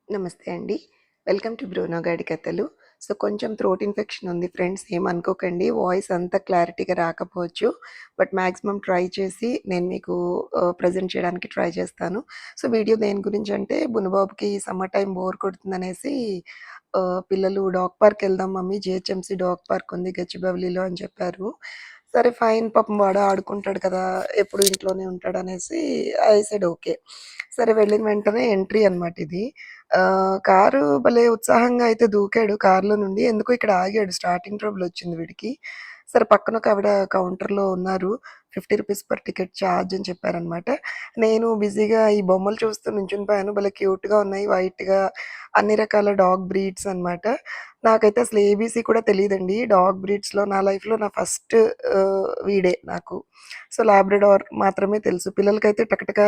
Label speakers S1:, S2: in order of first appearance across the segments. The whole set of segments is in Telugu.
S1: నమస్తే అండి. వెల్కమ్ టు బ్రూనో గాడి కథలు. సో, కొంచెం థ్రోట్ ఇన్ఫెక్షన్ ఉంది ఫ్రెండ్స్, ఏమనుకోకండి. వాయిస్ అంత క్లారిటీగా రాకపోవచ్చు. బట్ మాక్సిమం ట్రై చేసి నేను మీకు ప్రెజెంట్ చేయడానికి ట్రై చేస్తాను. సో, వీడియో దేని గురించంటే బునుబాబుకి సమ్మర్ టైమ్ బోర్ కొడుతుందనేసి పిల్లలు డాగ్ పార్క్‌కెళ్దాం మమ్మీ, జీహెచ్ఎంసీ డాగ్ పార్క్ ఉంది గచ్చిబౌలిలో అని చెప్పారు. సరే ఫైన్, పాపం వాడు ఆడుకుంటాడు కదా! ఎప్పుడు ఇంట్లోనే ఉంటాడనేసి ఐ సెడ్ ఓకే. సరే వెళ్ళిన వెంటనే ఎంట్రీ అనమాట ఇది. కారు భలే ఉత్సాహంగా అయితే దూకాడు కార్‌లో నుండి. ఎందుకో ఇక్కడ ఆగాడు. స్టార్టింగ్ ట్రబుల్ వచ్చింది వీడికి. సరే పక్కన ఒక ఆవిడ కౌంటర్‌లో ఉన్నారు. ₹50 పర్ టికెట్ చార్జ్ అని చెప్పారనమాట. నేను బిజీగా ఈ బొమ్మలు చూస్తూ నుంచునిపోయాను. భలే క్యూట్‌గా ఉన్నాయి. వైట్‌గా అన్ని రకాల డాగ్ బ్రీడ్స్ అనమాట. నాకైతే అసలు ఏబీసీ కూడా తెలీదండి. డాగ్ బ్రీడ్స్‌లో నా లైఫ్‌లో నా ఫస్ట్ వీడే నాకు. సో, లాబ్రడార్ మాత్రమే తెలుసు. పిల్లలకైతే టకటక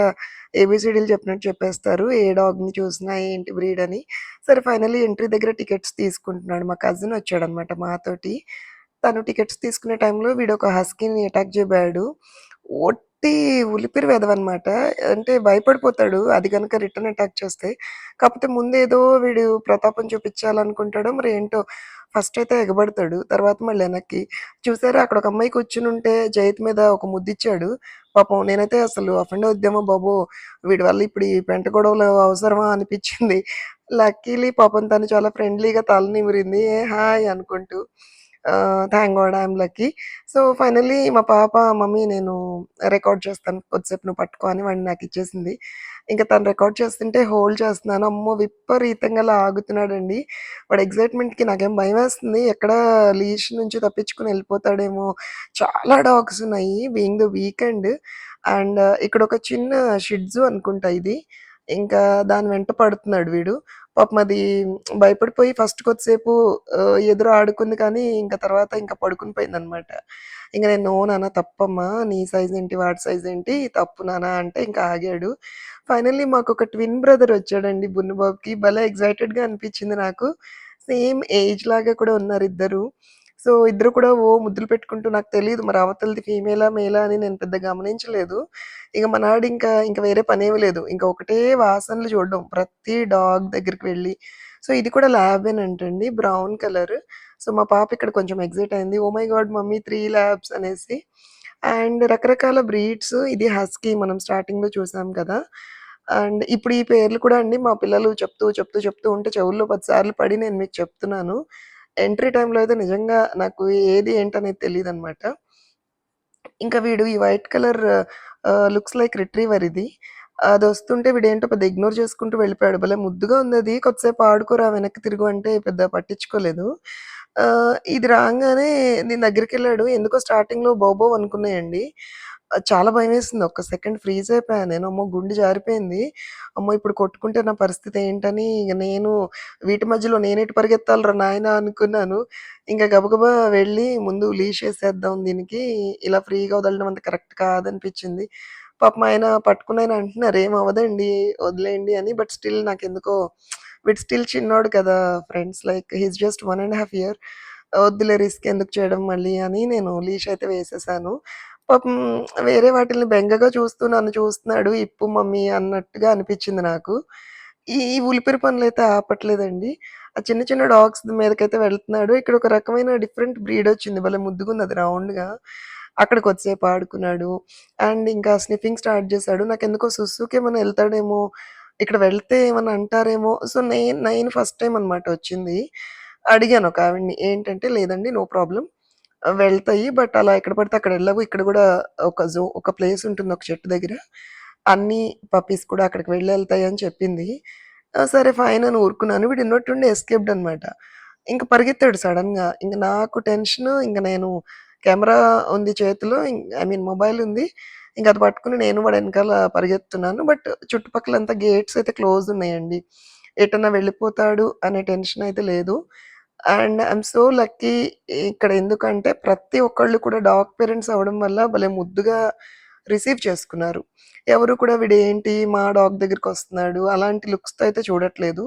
S1: ఏబీసీడీలు చెప్పినట్టు చెప్పేస్తారు. ఏ డాగ్‌ని చూసినా ఏంటి బ్రీడ్ అని. సరే ఫైనల్లీ ఎంట్రీ దగ్గర టికెట్స్ తీసుకుంటున్నాడు. మా కజిన్ వచ్చాడనమాట మాతోటి. తను టికెట్స్ తీసుకునే టైంలో వీడొక హస్కీని అటాక్ జేబాడు. ఒట్టి ఉలిపిరి వెధవనమాట. అంటే భయపడిపోతాడు అది గనక రిటర్న్ అటాక్ చేస్తే. కాపోతే ముందేదో వీడు ప్రతాపం చూపిచ్చాలనుకుంటాడో మరి ఏంటో ఫస్టయితే ఎగబడతాడు. తర్వాత మళ్ళీ ఎనక్కి. చూసారా అక్కడ ఒక అమ్మాయి కూర్చునుంటే చేతి మీద ఒక ముద్దిచ్చాడు. పాపం నేనైతే అసలు అఫెండ్ అవుద్దేమో బాబో! వీడి వల్ల ఇప్పుడు ఈ పెంట గొడవలు అవసరమా అనిపిచ్చింది. లక్కీలీ పాపం తను చాలా ఫ్రెండ్లీగా తల నిమిరింది. ఏ హాయ్ అనుకుంటూ. Thank God I am lucky. So, finally మా పాప మమ్మీ నేను రికార్డ్ చేస్తాను కొద్దిసేపు నువ్వు పట్టుకో అని వాడిని నాకిచ్చేసింది. ఇంక తను రికార్డ్ చేస్తుంటే హోల్డ్ చేస్తున్నాను. అమ్మో! విపరీతంగా లాగుతున్నాడండి. వాడి ఎక్సైట్‌మెంట్‌కి నాకేమో భయమేస్తుంది. ఎక్కడ లీష్ నుంచి తప్పించుకొని ఎళ్ళిపోతాడేమో! చాలా డాగ్స్ ఉన్నాయి. బీయింగ్ ద వీకెండ్ అండ్ ఇక్కడొక చిన్న షిట్జు అనుకుంటా ఇది. ఇంకా దాని వెంట పడుతున్నాడు వీడు. పాపం అది భయపడిపోయి ఫస్ట్ కొద్దిసేపు ఎదురు ఆడుకుంది కానీ, ఇంక తర్వాత ఇంక పడుకొని పోయిందనమాట. ఇంక నేను "నో నాన్న తప్పమ్మా. నీ సైజేంటి, వాడి సైజేంటి తప్పు నాన్న" అంటే ఇంక ఆగాడు. ఫైనల్లీ మాకొక ట్విన్ బ్రదర్ వచ్చాడండి బున్నుబాబుకి. భలే ఎక్సైటెడ్‌గా అనిపిచ్చింది నాకు. సేమ్ ఏజ్ లాగా కూడా ఉన్నారిద్దరు. సో, ఇద్దరు కూడా ముద్దులు పెట్టుకుంటూ నాకు తెలీదు మరి అవతలది ఫీమేలా, మేలా అని నేను పెద్ద గమనించలేదు. ఇగ ఇంక వేరే పనేమి లేదు. ఇంక ఒకటే వాసనలు చూడడం ప్రతి డాగ్ దగ్గరికి వెళ్ళి. సో, ఇది కూడా ల్యాబేనంటండి బ్రౌన్ కలర్. సో, మా పాప ఇక్కడ కొంచెం ఎక్సైట్ అయింది. Oh my God mummy 3 labs అనేసి. అండ్ రకరకాల బ్రీడ్స్ ఇది హస్కీ మనం స్టార్టింగ్‌లో చూసాం కదా! అండ్ ఇప్పుడు ఈ పేర్లు కూడా అండి మా పిల్లలు చెప్తూ ఉంటే చెవుల్లో 10 సార్లు పడి నేను మీకు చెప్తున్నాను. ఎంట్రీ టైమ్‌లో అయితే నిజంగా నాకు ఏది ఏంటనేది తెలీదనమాట. ఇంకా వీడు ఈ white colour looks like retriever ఇది. అదొస్తుంటే వీడేంటో పెద్ద ఇగ్నోర్ చేసుకుంటూ వెళ్ళిపోయాడు. భలే ముద్దుగా ఉందది. కొద్దిసేపు ఆడుకోరా వెనక్కి తిరుగు అంటే పెద్ద పట్టించుకోలేదు. ఇది రాంగానే దీని దగ్గరికెళ్ళాడు. ఎందుకో స్టార్టింగ్‌లో భౌ భౌ అనుకున్నాయండి. చాలా భయమేసింది. ఒక్క సెకండ్ ఫ్రీజ్ అయిపోయా నేను. అమ్మో! గుండె జారిపోయింది. అమ్మో! ఇప్పుడు కొట్టుకుంటే నా పరిస్థితి ఏంటని ఇగ నేను వీటి మధ్యలో నేనెటు పరిగెత్తాలిరా నాయనా అనుకున్నాను. ఇంక గబగబా వెళ్ళి ముందు లీష్ ఏసేద్దాం దీనికి. ఇలా ఫ్రీగా వదలడం అంత కరెక్ట్ కాదనిపిచ్చింది. పాపం ఆయన పట్టుకున్నాయన అంటున్నారు, "ఏమవ్వదండి వదిలేయండి" అని. బట్ స్టిల్ నాకెందుకో వీడు స్టిల్ చిన్నోడు కదా! Friends like he is just 1 ½ year. వద్దులే రిస్క్ ఎందుకు చేయడం మళ్ళీ అని నేను లీష్ అయితే వేసేసాను. పాపం వేరే వాటిల్ని బెంగగా చూస్తూ నన్ను చూస్తున్నాడు. ఇప్పు మమ్మీ అన్నట్టుగా అనిపిచ్చింది నాకు. ఈ ఉలిపిరి పనులైతే ఆపట్లేదండి. ఆ చిన్న చిన్న డాగ్స్ మీదకైతే వెళ్తున్నాడు. ఇక్కడ ఒక రకమైన డిఫరెంట్ బ్రీడొచ్చింది. భలే ముద్దుగుందది రౌండ్‌గా. అక్కడ కొద్దిసేపు ఆడుకున్నాడు. అండ్ ఇంకా స్నిఫింగ్ స్టార్ట్ చేశాడు. నాకెందుకో సుస్సుకేమన్నా ఎళ్తాడేమో, ఇక్కడ వెళ్తే ఏమన్నా అంటారేమో. సో, నేను ఫస్ట్ టైమ్ అనమాట వచ్చింది. అడిగాను ఒక ఆవిడని. ఏంటంటే, "లేదండి నో ప్రాబ్లమ్. వెళ్తాయి. బట్ అలా ఎక్కడ పడితే అక్కడ ఎళ్ళవు. ఇక్కడ గూడా ఒక ప్లేస్ ఉంటుంది ఒక చెట్టు దగ్గర. అన్ని పప్పీస్ కూడా అక్కడికి వెళ్ళి ఎళ్తాయి" అని చెప్పింది. సరే ఫైన్ అని ఊరుకున్నాను. వీడు ఉన్నట్టుండి ఎస్కేప్డ్ అనమాట. ఇంక పరిగెత్తాడు సడెన్‌గా. ఇంక నాకు టెన్షను. ఇంక నేను కెమెరా ఉంది చేతిలో. ఐ మీన్ మొబైల్ ఉంది. ఇంక అది పట్టుకొని నేను వాడి ఎనకాల పరిగెత్తుతున్నాను. బట్ చుట్టుపక్కలంతా గేట్స్ అయితే క్లోజ్ ఉన్నాయండి. ఎటన్నా వెళ్ళిపోతాడు అనే టెన్షన్ అయితే లేదు. అండ్ ఐయామ్ సో లక్కీ ఇక్కడ ఎందుకంటే ప్రతి ఒక్కళ్ళు కూడా డాగ్ పేరెంట్స్ అవ్వడం వల్ల భలే ముద్దుగా రిసీవ్ చేసుకున్నారు. ఎవరు కూడా వీడేంటి మా డాగ్ దగ్గరికొస్తున్నాడు అలాంటి లుక్స్‌తో అయితే చూడట్లేదు.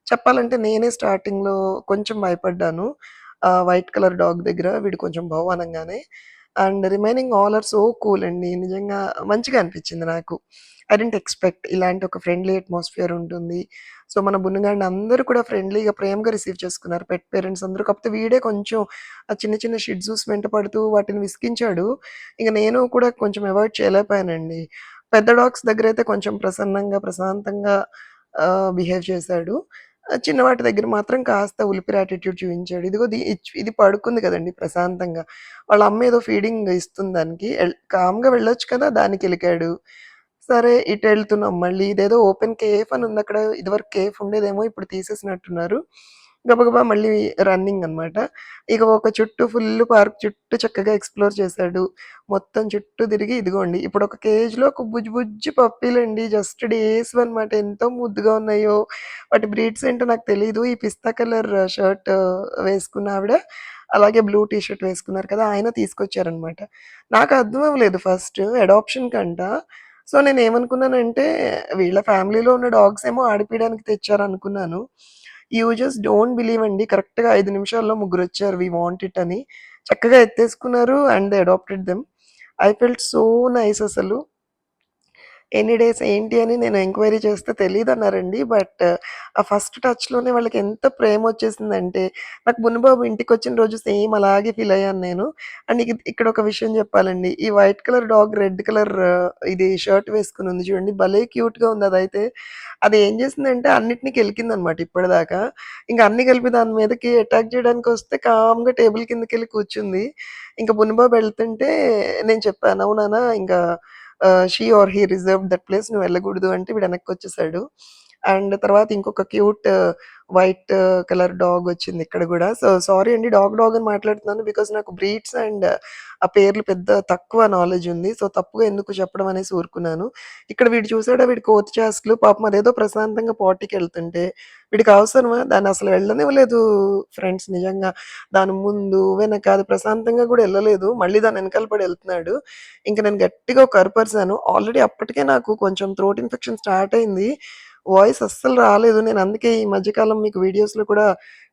S1: చెప్పాలంటే నేనే స్టార్టింగ్‌లో కొంచెం భయపడ్డాను. వైట్ కలర్ డాగ్ దగ్గర వీడు కొంచెం భౌ అనంగానే. And remaining all are so cool అండి. నిజంగా మంచిగా అనిపించింది నాకు. ఐ డిడ్ంట్ ఎక్స్‌పెక్ట్ ఇలాంటి ఒక ఫ్రెండ్లీ అట్మాస్ఫియర్ ఉంటుంది. సో, మన బున్నుగాడిని అందరూ కూడా ఫ్రెండ్లీగా, ప్రేమగా రిసీవ్ చేసుకున్నారు పెట్ పేరెంట్స్ అందరూ. కాకపోతే వీడే కొంచెం ఆ చిన్న చిన్న షీ ట్జూస్ వెంట పడుతూ వాటిని విసిగించాడు. ఇంక నేను కూడా కొంచెం అవాయిడ్ చేయలేకపోయానండి. పెద్ద డాగ్స్ దగ్గరైతే కొంచెం ప్రసన్నంగా, ప్రశాంతంగా బిహేవ్ చేశాడు. చిన్న వాటి దగ్గర మాత్రం కాస్త ఉలిపిరి యాటిట్యూడ్ చూయించాడు. ఇదిగో ఇది పడుకుంది కదండీ ప్రశాంతంగా. వాళ్ళ అమ్మ ఏదో ఫీడింగ్ ఇస్తుంది దానికి. కామ్‌గా వెళ్ళొచ్చు కదా! దానికెలికాడు. సరే ఇటెళ్తున్నాం మళ్ళీ. ఇదేదో ఓపెన్ కేఫ్ అని ఉందక్కడ. ఇదివరకు కేఫ్ ఉండేదేమో ఇప్పుడు తీసేసినట్టున్నారు. గబగబా మళ్ళీ రన్నింగ్ అనమాట. ఇక ఒక చుట్టూ ఫుల్లు పార్క్ చుట్టూ చక్కగా ఎక్స్‌ప్లోర్ చేశాడు. మొత్తం చుట్టూ తిరిగి ఇదిగోండి ఇప్పుడు ఒక కేజ్‌లో ఒక బుజ్జి బుజ్జి పప్పీలండి. జస్ట్ డేస్‌వన్నమాట. ఎంతో ముద్దుగా ఉన్నాయో. వాటి బ్రీడ్స్ ఏంటో నాకు తెలీదు. ఈ పిస్తా కలర్ షర్ట్ వేసుకున్న ఆవిడ, అలాగే బ్లూ టీ షర్ట్ వేసుకున్నారు కదా! ఆయన తీసుకొచ్చారనమాట. నాకు అర్థం అవ్వలేదు ఫస్ట్ అడాప్షన్ కంట. సో, నేనేమనుకున్నానంటే, వీళ్ళ ఫ్యామిలీలో ఉన్న డాగ్స్ ఏమో ఆడిపియడానికి తెచ్చారనుకున్నాను. యూ జస్ట్ డోంట్ బిలీవ్ అండి. కరెక్ట్‌గా 5 నిమిషాల్లో ముగ్గురొచ్చారు వి వాంట్ ఇట్ అని. చక్కగా ఎత్తేసుకున్నారు and they adopted them. I felt so nice అసలు. ఎన్ని డేస్ ఏంటి అని నేను ఎంక్వైరీ చేస్తే తెలీదన్నారండి. బట్ ఆ ఫస్ట్ టచ్‌లోనే వాళ్ళకి ఎంత ప్రేమొచ్చేసిందంటే, నాకు మునుబాబు ఇంటికొచ్చిన రోజు సేమ్ అలాగే ఫీల్ అయ్యాను నేను. అండ్ ఇక్కడ ఒక విషయం చెప్పాలండి. ఈ white colour dog red colour ఇది షర్ట్ వేసుకొని ఉంది చూడండి. భలే క్యూట్‌గా ఉంది అదైతే. అది ఏం చేసిందంటే అన్నిటిని కెలికిందనమాట ఇప్పటిదాకా. ఇంక అన్నీ కలిపి దాని మీదకి అటాక్ చేయడానికొస్తే కామ్‌గా టేబుల్ కిందకెళ్ళి కూర్చుంది. ఇంక మునిబాబు ఎళ్తుంటే నేను చెప్పాను, "అవునా నాన్న ఇంకా she or he reserved that place నువ్వు వెళ్ళకూడదు" అంటే వీడు వెనక్కొచ్చేసాడు. అండ్ తర్వాత ఇంకొక క్యూట్ వైట్ కలర్ డాగ్ వచ్చింది ఇక్కడ గూడా. సో, సారీ అండి డాగ్ అని మాట్లాడుతున్నాను. బికాజ్ నాకు బ్రీడ్స్ అండ్ ఆ పేర్లు పెద్ద తక్కువ నాలెడ్జ్ ఉంది. సో, తప్పుగా ఎందుకు చెప్పడం అనేసి ఊరుకున్నాను. ఇక్కడ వీడు చూసాడా వీడి కోతి చేష్టలు పాపం అదేదో ప్రశాంతంగా పార్టీకెళ్తుంటే, వీడికి అవసరమా? దాన్నసలు వెళ్ళనివ్వలేదు ఫ్రెండ్స్ నిజంగా. దాని ముందు, వెనక అది ప్రశాంతంగా గూడా ఎళ్ళలేదు. మళ్ళీ దాని ఎనకాల పడి ఎళ్తున్నాడు. ఇంక నేను గట్టిగా ఒక అరుపరిసాను. ఆల్రెడీ అప్పటికే నాకు కొంచెం థ్రోట్ ఇన్ఫెక్షన్ స్టార్ట్ అయింది. వాయిస్ అస్సలు రాలేదు. నేను అందుకే ఈ మధ్య కాలం మీకు వీడియోస్‌లో కూడా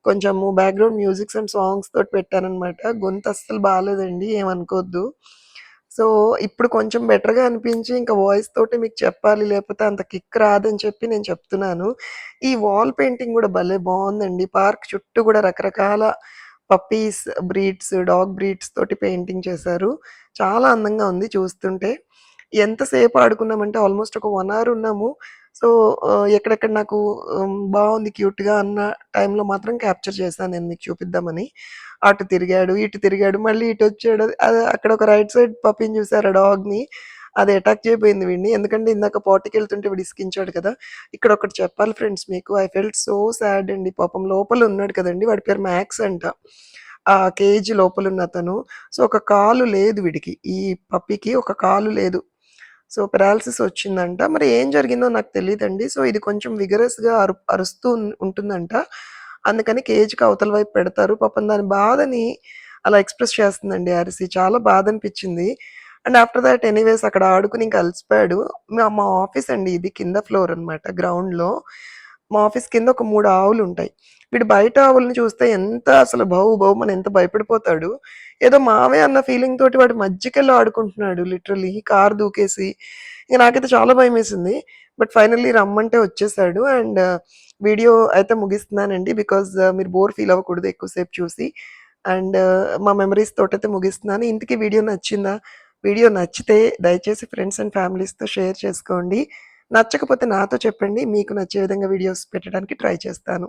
S1: కొంచెము బ్యాక్‌గ్రౌండ్ మ్యూజిక్స్ అండ్ సాంగ్స్ తోటి పెట్టాననమాట. గొంతు అస్సలు బాలేదండి. ఏమనుకోవద్దు. సో, ఇప్పుడు కొంచెం బెటర్‌గా అనిపించి ఇంక వాయిస్ తోటి మీకు చెప్పాలి. లేకపోతే అంత కిక్ రాదని చెప్పి నేను చెప్తున్నాను. ఈ వాల్ పెయింటింగ్ గూడా భలే బావుందండి. పార్క్ చుట్టూ గూడా రకరకాల పప్పీస్ బ్రీడ్స్, డాగ్ బ్రీడ్స్ తోటి పెయింటింగ్ చేశారు. చాలా అందంగా ఉంది చూస్తుంటే. ఎంతసేపు ఆడుకున్నామంటే ఆల్‌మోస్ట్ ఒక 1 అవర్ ఉన్నాము. సో, ఎక్కడెక్కడ నాకు బావుంది క్యూట్‌గా అన్న టైంలో మాత్రం క్యాప్చర్ చేశాను నేను మీకు చూపిద్దామని. అటు తిరిగాడు, ఇటు తిరిగాడు, మళ్ళీ ఇటొచ్చాడు. అక్కడ ఒక రైట్ సైడ్ పప్పీని చూసారా డాగ్‌ని, అది అటాక్ చేయబోయింది వీడిని. ఎందుకంటే ఇందాక పార్టీకెళ్తుంటే వీడు ఇసికించాడు కదా! ఇక్కడొకటి చెప్పాలి ఫ్రెండ్స్ మీకు. ఐ ఫెల్ట్ సో సాడ్ అండి. పాపం లోపల ఉన్నాడు కదండీ! వాడి పేరు మ్యాక్స్ అంట. ఆ కేజ్ లోపలున్నతను. సో, ఒక కాలు లేదు వీడికి. ఈ పప్పీకి ఒక కాలు లేదు. సో, పెరాలిసిస్ వచ్చిందంట. మరి ఏం జరిగిందో నాకు తెలీదండి. సో, ఇది కొంచెం విగరస్‌గా అరుస్తూ ఉంటుందంట. అందుకని కేజ్‌కి అవతల వైపు పెడతారు. పాపం దాని బాధని అలా ఎక్స్‌ప్రెస్ చేస్తుందండి అరిసి. చాలా బాధనిపిచ్చింది. అండ్ ఆఫ్టర్ థాట్ ఎనీవేస్ అక్కడ ఆడుకొని ఇంక అలసిపోయాడు. మా ఆఫీస్ అండి ఇది కింద ఫ్లోర్ అనమాట గ్రౌండ్‌లో. మా ఆఫీస్ కింద ఒక 3 ఆవులుంటాయి. వీడు బయట ఆవుల్ని చూస్తే ఎంత అసలు భౌమని ఎంత భయపడిపోతాడు. ఏదో మావే అన్న ఫీలింగ్ తోటి వాడు మధ్యకెళ్ళి ఆడుకుంటున్నాడు లిటరల్లీ కారు దూకేసి. ఇక నాకైతే చాలా భయమేసింది. బట్ ఫైనల్లీ రమ్మంటే వచ్చేసాడు. అండ్ వీడియో అయితే ముగిస్తున్నానండి. బికాజ్ మీరు బోర్ ఫీల్ అవ్వకూడదు ఎక్కువ సేపు చూసి. అండ్ మా మెమోరీస్ తోటైతే ముగిస్తున్నాను. ఇంతకీ వీడియో నచ్చిందా? వీడియో నచ్చితే దయచేసి ఫ్రెండ్స్ అండ్ ఫ్యామిలీస్‌తో షేర్ చేసుకోండి. నచ్చకపోతే నాతో చెప్పండి. మీకు నచ్చే విధంగా వీడియోస్ పెట్టడానికి ట్రై చేస్తాను.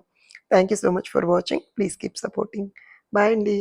S1: Thank you so much for watching. Please keep supporting. Bye అండి.